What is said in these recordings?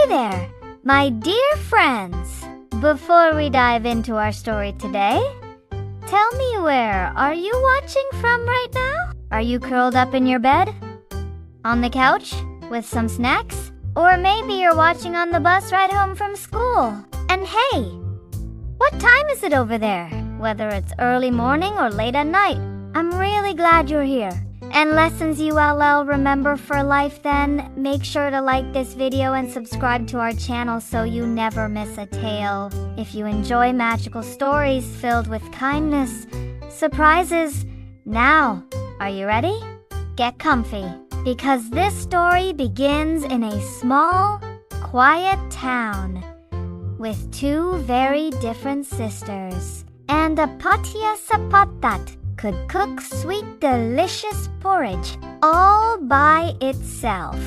Hey there, my dear friends! Before we dive into our story today, tell me, where are you watching from right now? Are you curled up in your bed? On the couch? With some snacks? Or maybe you're watching on the bus ride home from school. And hey, what time is it over there? Whether it's early morning or late at night, I'm really glad you're here. And lessons ULL remember for life then, make sure to like this video and subscribe to our channel so you never miss a tale. If you enjoy magical stories filled with kindness, surprises, now, are you ready? Get comfy, because this story begins in a small, quiet town with two very different sisters and a patiya sapatat could cook sweet, delicious porridge all by itself.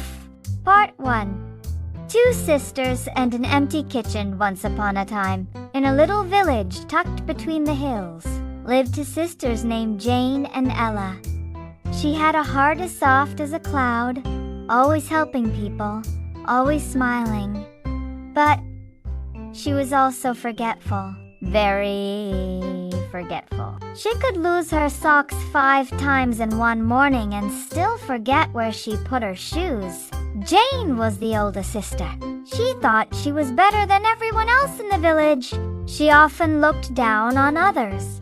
Part 1. Two sisters and an empty kitchen. Once upon a time, in a little village tucked between the hills, lived two sisters named Jane and Ella. She had a heart as soft as a cloud, always helping people, always smiling. But she was also forgetful. Very forgetful. She could lose her socks 5 times in one morning and still forget where she put her shoes. Jane was the oldest sister. She thought she was better than everyone else in the village. She often looked down on others,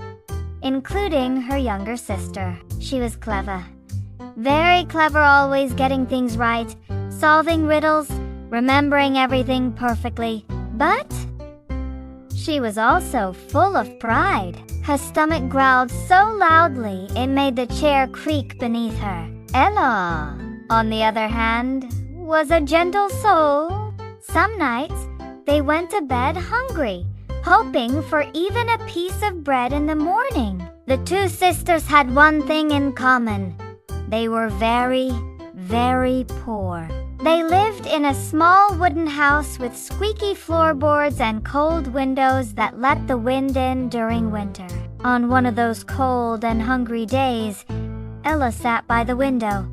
including her younger sister. She was clever. Very clever, always getting things right, solving riddles, remembering everything perfectly. But she was also full of pride. Her stomach growled so loudly it made the chair creak beneath her. Ella, on the other hand, was a gentle soul. Some nights, they went to bed hungry, hoping for even a piece of bread in the morning. The two sisters had one thing in common. They were very, very poor. They lived in a small wooden house with squeaky floorboards and cold windows that let the wind in during winter. On one of those cold and hungry days, Ella sat by the window,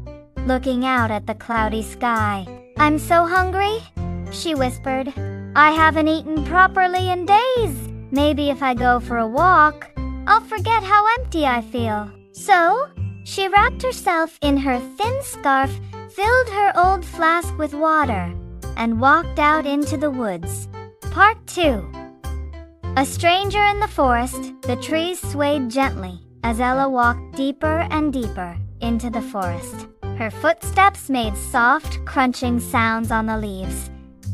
looking out at the cloudy sky. "I'm so hungry," she whispered. "I haven't eaten properly in days. Maybe if I go for a walk, I'll forget how empty I feel." So, she wrapped herself in her thin scarf, filled her old flask with water, and walked out into the woods. Part 2. A stranger in the forest. The trees swayed gently as Ella walked deeper and deeper into the forest. Her footsteps made soft, crunching sounds on the leaves,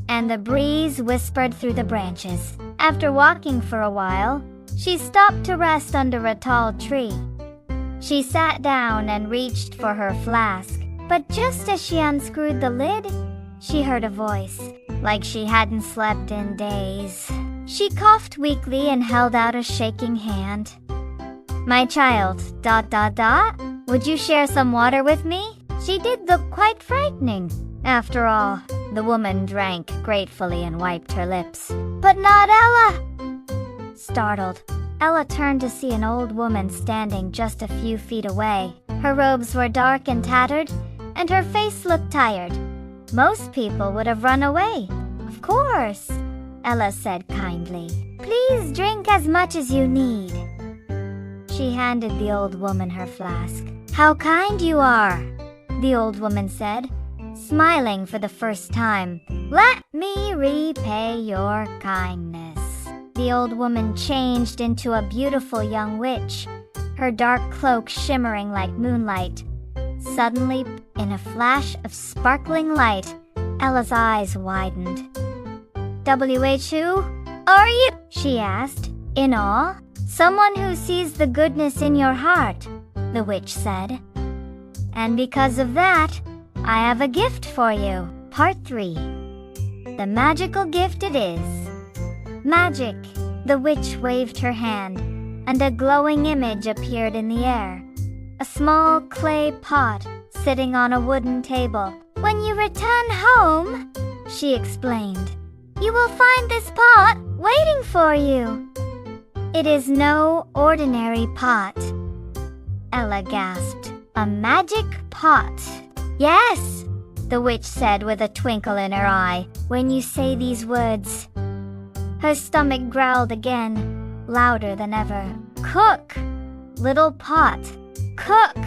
and the breeze whispered through the branches. After walking for a while, she stopped to rest under a tall tree. She sat down and reached for her flask, but just as she unscrewed the lid, she heard a voice, like she hadn't slept in days. She coughed weakly and held out a shaking hand. "My child, ... would you share some water with me?" She did look quite frightening. After all, the woman drank gratefully and wiped her lips. "But not Ella!" Startled, Ella turned to see an old woman standing just a few feet away. Her robes were dark and tattered, and her face looked tired. Most people would have run away. "Of course," Ella said kindly. "Please drink as much as you need." She handed the old woman her flask. "How kind you are," the old woman said, smiling for the first time. "Let me repay your kindness." The old woman changed into a beautiful young witch, her dark cloak shimmering like moonlight. Suddenly, in a flash of sparkling light, Ella's eyes widened. "Who are you?" she asked, in awe. "Someone who sees the goodness in your heart," the witch said. "And because of that, I have a gift for you." Part 3. The magical gift it is. Magic. The witch waved her hand, and a glowing image appeared in the air. A small clay pot sitting on a wooden table. "When you return home," she explained, "you will find this pot waiting for you." "It is no ordinary pot," Ella gasped. "A magic pot." "Yes," the witch said with a twinkle in her eye, when you say these words. Her stomach growled again, louder than ever. Cook, little pot, cook.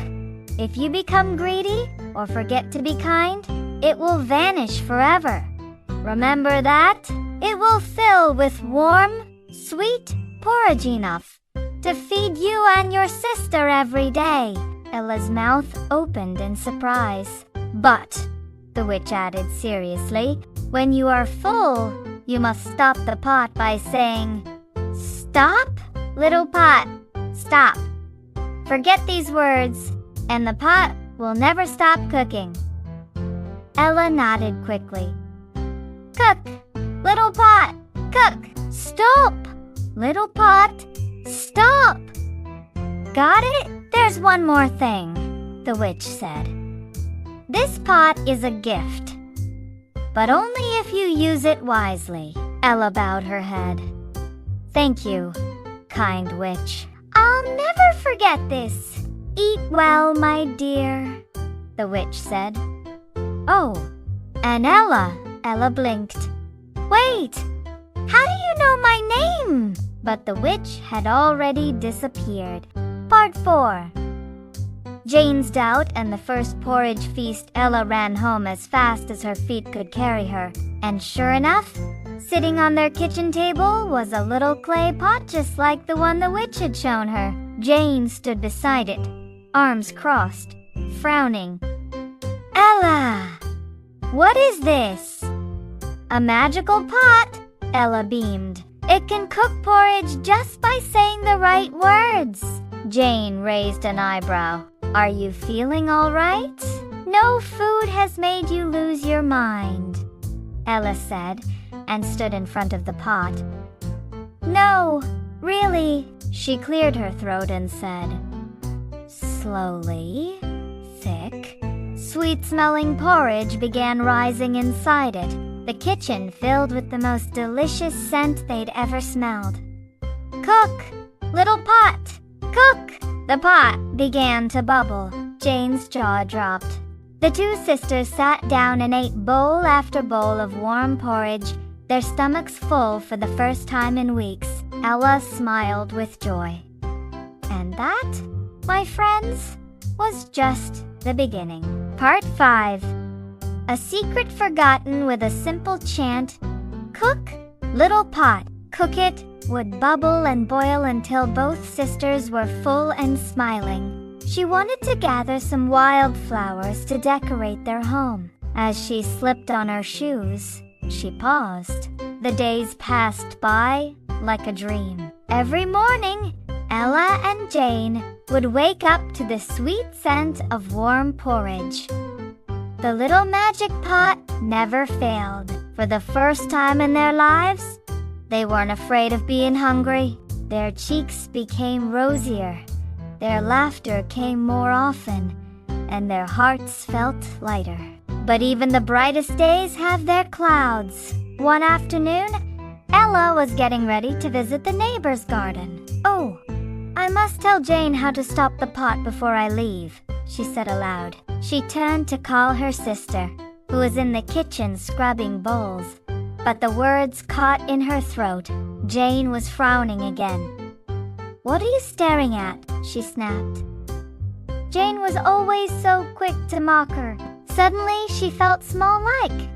If you become greedy or forget to be kind, it will vanish forever. Remember that? It will fill with warm, sweet porridge enough to feed you and your sister every day. Ella's mouth opened in surprise. But, the witch added seriously, when you are full, you must stop the pot by saying, Stop, little pot, stop. Forget these words, and the pot will never stop cooking. Ella nodded quickly. Cook, little pot, cook. Stop, little pot, stop. Got it? There's one more thing, the witch said. This pot is a gift, but only if you use it wisely. Ella bowed her head. Thank you, kind witch. I'll never forget this. Eat well, my dear, the witch said. Oh, and Ella blinked. Wait, how do you know my name? But the witch had already disappeared. Part 4. Jane's doubt and the first porridge feast, Ella ran home as fast as her feet could carry her. And sure enough, sitting on their kitchen table was a little clay pot just like the one the witch had shown her. Jane stood beside it, arms crossed, frowning. Ella! What is this? A magical pot, Ella beamed. It can cook porridge just by saying the right words. Jane raised an eyebrow. Are you feeling all right? No food has made you lose your mind, Ella said, and stood in front of the pot. No, really, she cleared her throat and said. Slowly, thick, sweet-smelling porridge began rising inside it, the kitchen filled with the most delicious scent they'd ever smelled. Cook, little pot, cook! The pot began to bubble. Jane's jaw dropped. The two sisters sat down and ate bowl after bowl of warm porridge, their stomachs full for the first time in weeks. Ella smiled with joy. And that, my friends, was just the beginning. Part 5. A secret forgotten with a simple chant. Cook, little pot, cook it, would bubble and boil until both sisters were full and smiling. She wanted to gather some wildflowers to decorate their home. As she slipped on her shoes, she paused. The days passed by like a dream. Every morning, Ella and Jane would wake up to the sweet scent of warm porridge. The little magic pot never failed. For the first time in their lives, they weren't afraid of being hungry. Their cheeks became rosier, their laughter came more often, and their hearts felt lighter. But even the brightest days have their clouds. One afternoon, Ella was getting ready to visit the neighbor's garden. Oh, I must tell Jane how to stop the pot before I leave, she said aloud. She turned to call her sister, who was in the kitchen scrubbing bowls. But the words caught in her throat. Jane was frowning again. What are you staring at? She snapped. Jane was always so quick to mock her. Suddenly, she felt small-like.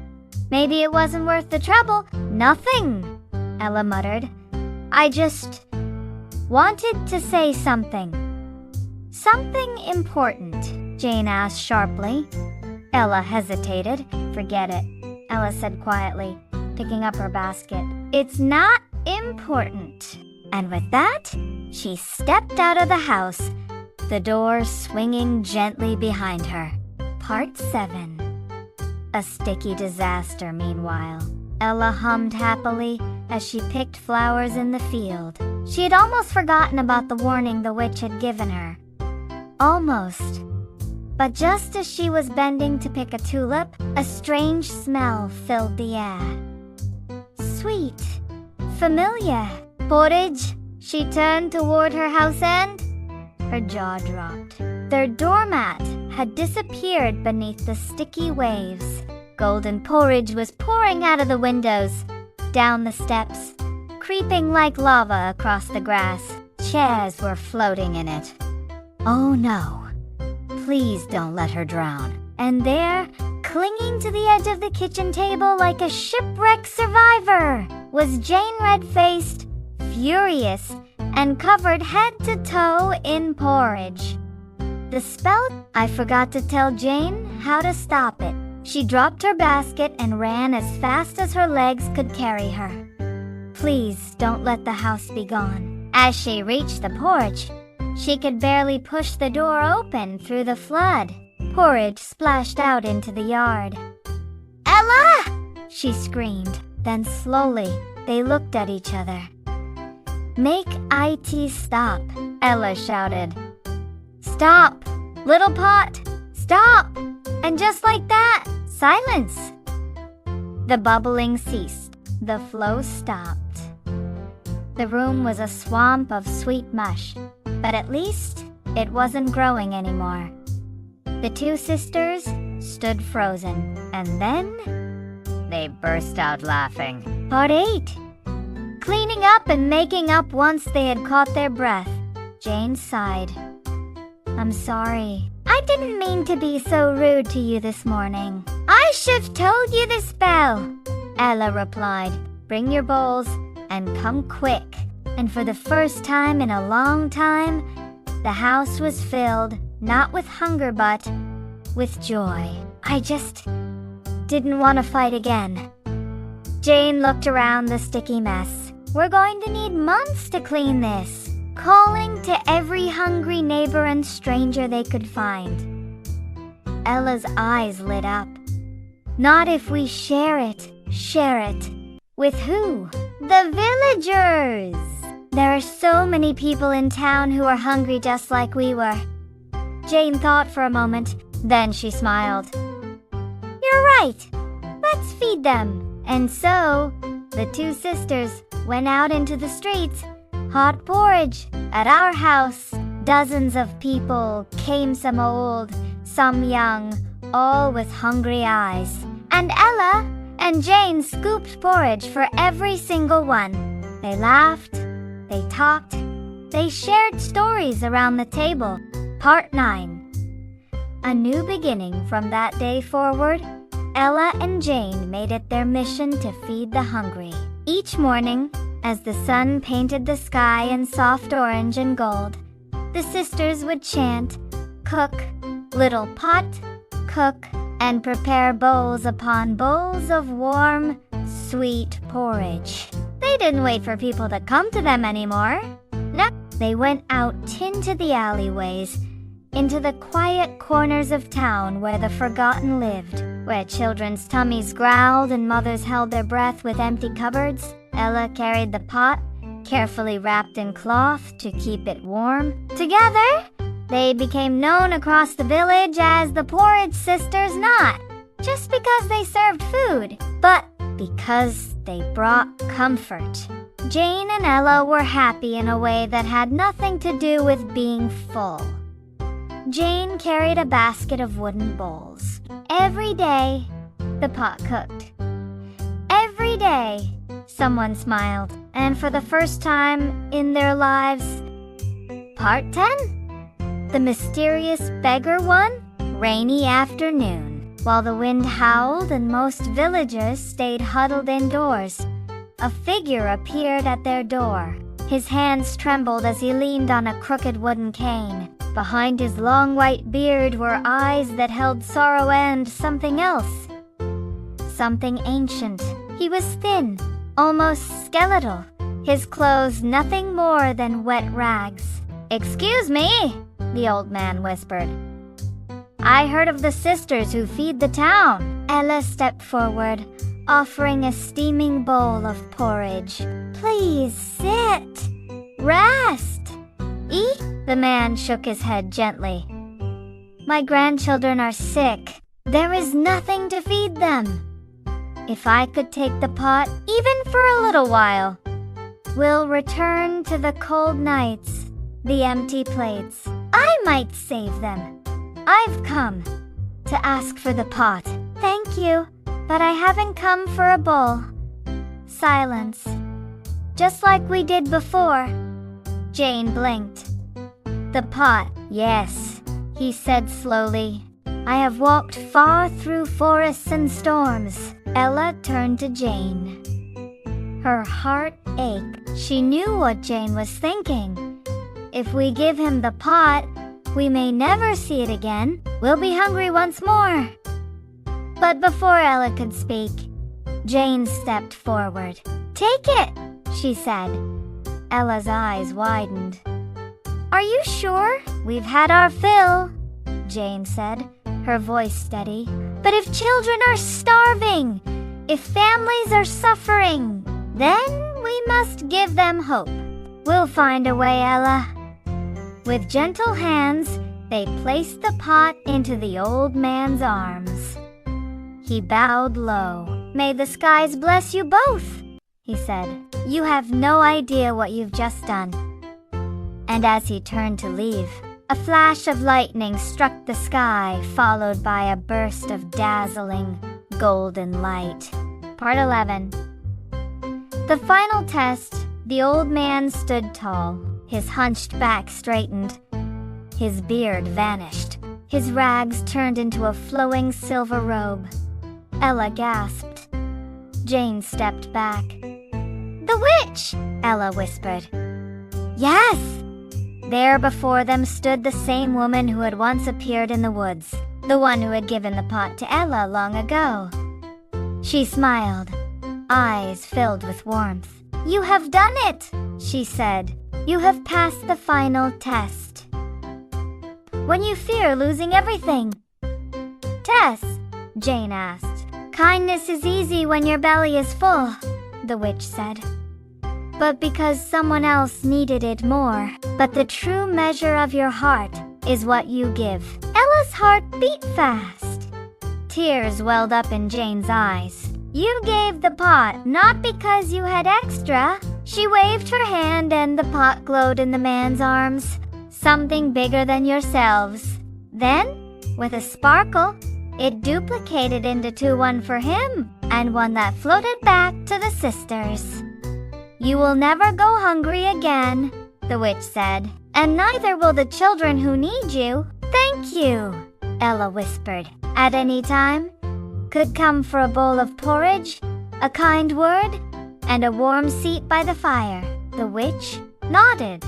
Maybe it wasn't worth the trouble. Nothing, Ella muttered. I just wanted to say something. Something important, Jane asked sharply. Ella hesitated. Forget it, Ella said quietly, picking up her basket. It's not important. And with that, she stepped out of the house, the door swinging gently behind her. Part 7. A sticky disaster, meanwhile. Ella hummed happily as she picked flowers in the field. She had almost forgotten about the warning the witch had given her. Almost. But just as she was bending to pick a tulip, a strange smell filled the air. Sweet, familiar. Porridge. She turned toward her house and her jaw dropped. Their doormat had disappeared beneath the sticky waves. Golden porridge was pouring out of the windows, down the steps, creeping like lava across the grass. Chairs were floating in it. Oh no, please don't let her drown. And there, clinging to the edge of the kitchen table like a shipwrecked survivor, was Jane, red-faced, furious, and covered head to toe in porridge. The spell, I forgot to tell Jane how to stop it. She dropped her basket and ran as fast as her legs could carry her. Please don't let the house be gone. As she reached the porch, she could barely push the door open through the flood. Porridge splashed out into the yard. "Ella!" she screamed. Then slowly, they looked at each other. "Make IT stop," Ella shouted. "Stop! Little pot! Stop!" And just like that, silence. The bubbling ceased. The flow stopped. The room was a swamp of sweet mush, but at least it wasn't growing anymore. The two sisters stood frozen, and then they burst out laughing. Part 8. Cleaning up and making up once they had caught their breath, Jane sighed. "I'm sorry. I didn't mean to be so rude to you this morning." "I should've told you the spell," Ella replied. "Bring your bowls and come quick." And for the first time in a long time, the house was filled not with hunger but with joy. I just didn't want to fight again. Jane looked around the sticky mess. "We're going to need months to clean this," calling to every hungry neighbor and stranger they could find. Ella's eyes lit up. "Not if we share it. Share it. With who?" "The villagers! There are so many people in town who are hungry just like we were." Jane thought for a moment, then she smiled. "You're right. Let's feed them." And so, the two sisters went out into the streets. "Hot porridge at our house." Dozens of people came, some old, some young, all with hungry eyes. And Ella and Jane scooped porridge for every single one. They laughed, they talked, they shared stories around the table. Part 9. A new beginning from that day forward, Ella and Jane made it their mission to feed the hungry. Each morning, as the sun painted the sky in soft orange and gold, the sisters would chant, "Cook, little pot, cook," and prepare bowls upon bowls of warm, sweet porridge. They didn't wait for people to come to them anymore. No, they went out into the alleyways, into the quiet corners of town where the forgotten lived, where children's tummies growled and mothers held their breath with empty cupboards. Ella carried the pot, carefully wrapped in cloth to keep it warm. Together, they became known across the village as the Porridge Sisters, not just because they served food, but because they brought comfort. Jane and Ella were happy in a way that had nothing to do with being full. Jane carried a basket of wooden bowls. Every day, the pot cooked. Every day, someone smiled. And for the first time in their lives, Part 10? The mysterious beggar one? Rainy afternoon. While the wind howled and most villagers stayed huddled indoors, a figure appeared at their door. His hands trembled as he leaned on a crooked wooden cane. Behind his long white beard were eyes that held sorrow and something else. Something ancient. He was thin, almost skeletal. His clothes nothing more than wet rags. "Excuse me," the old man whispered. "I heard of the sisters who feed the town." Ella stepped forward, offering a steaming bowl of porridge. "Please sit. Rest. Eat." The man shook his head gently. "My grandchildren are sick. There is nothing to feed them. If I could take the pot, even for a little while, we'll return to the cold nights, the empty plates. I might save them." I've come to ask for the pot. Thank you, but I haven't come for a bowl. Silence. Just like we did before. Jane blinked. The pot, yes, he said slowly. I have walked far through forests and storms. Ella turned to Jane. Her heart ached. She knew what Jane was thinking. If we give him the pot, we may never see it again. We'll be hungry once more. But before Ella could speak, Jane stepped forward. Take it, she said. Ella's eyes widened. Are you sure? We've had our fill, Jane said, her voice steady. But if children are starving, if families are suffering, then we must give them hope. We'll find a way, Ella. With gentle hands, they placed the pot into the old man's arms. He bowed low. May the skies bless you both, he said. You have no idea what you've just done. And as he turned to leave, a flash of lightning struck the sky, followed by a burst of dazzling, golden light. Part 11. The final test, the old man stood tall. His hunched back straightened. His beard vanished. His rags turned into a flowing silver robe. Ella gasped. Jane stepped back. The witch! Ella whispered. Yes! There before them stood the same woman who had once appeared in the woods, the one who had given the pot to Ella long ago. She smiled, eyes filled with warmth. You have done it, she said. You have passed the final test. When you fear losing everything. Tess, Jane asked. Kindness is easy when your belly is full, the witch said. But because someone else needed it more. But the true measure of your heart is what you give. Ella's heart beat fast. Tears welled up in Jane's eyes. You gave the pot not because you had extra. She waved her hand and the pot glowed in the man's arms. Something bigger than yourselves. Then, with a sparkle, it duplicated into one for him and one that floated back to the sisters. You will never go hungry again, the witch said, and neither will the children who need you. Thank you, Ella whispered. At any time, could come for a bowl of porridge, a kind word, and a warm seat by the fire. The witch nodded.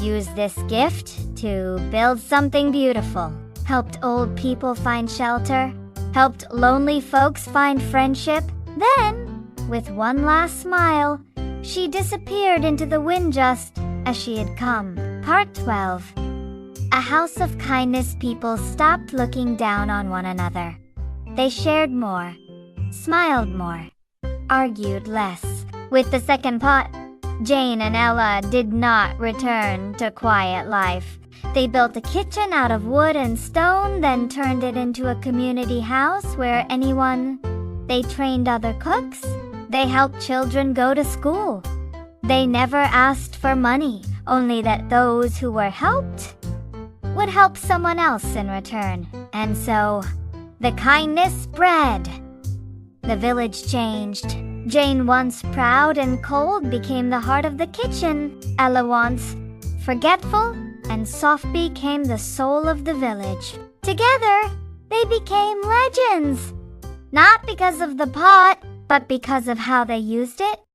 Use this gift to build something beautiful. Helped old people find shelter. Helped lonely folks find friendship. Then, with one last smile, she disappeared into the wind just as she had come. Part 12. A house of kindness. People stopped looking down on one another. They shared more, smiled more, argued less. With the second pot, Jane and Ella did not return to quiet life. They built a kitchen out of wood and stone, then turned it into a community house where they trained other cooks. They helped children go to school. They never asked for money, only that those who were helped would help someone else in return. And so, the kindness spread. The village changed. Jane, once proud and cold, became the heart of the kitchen. Ella, once forgetful and soft, became the soul of the village. Together, they became legends. Not because of the pot, but because of how they used it.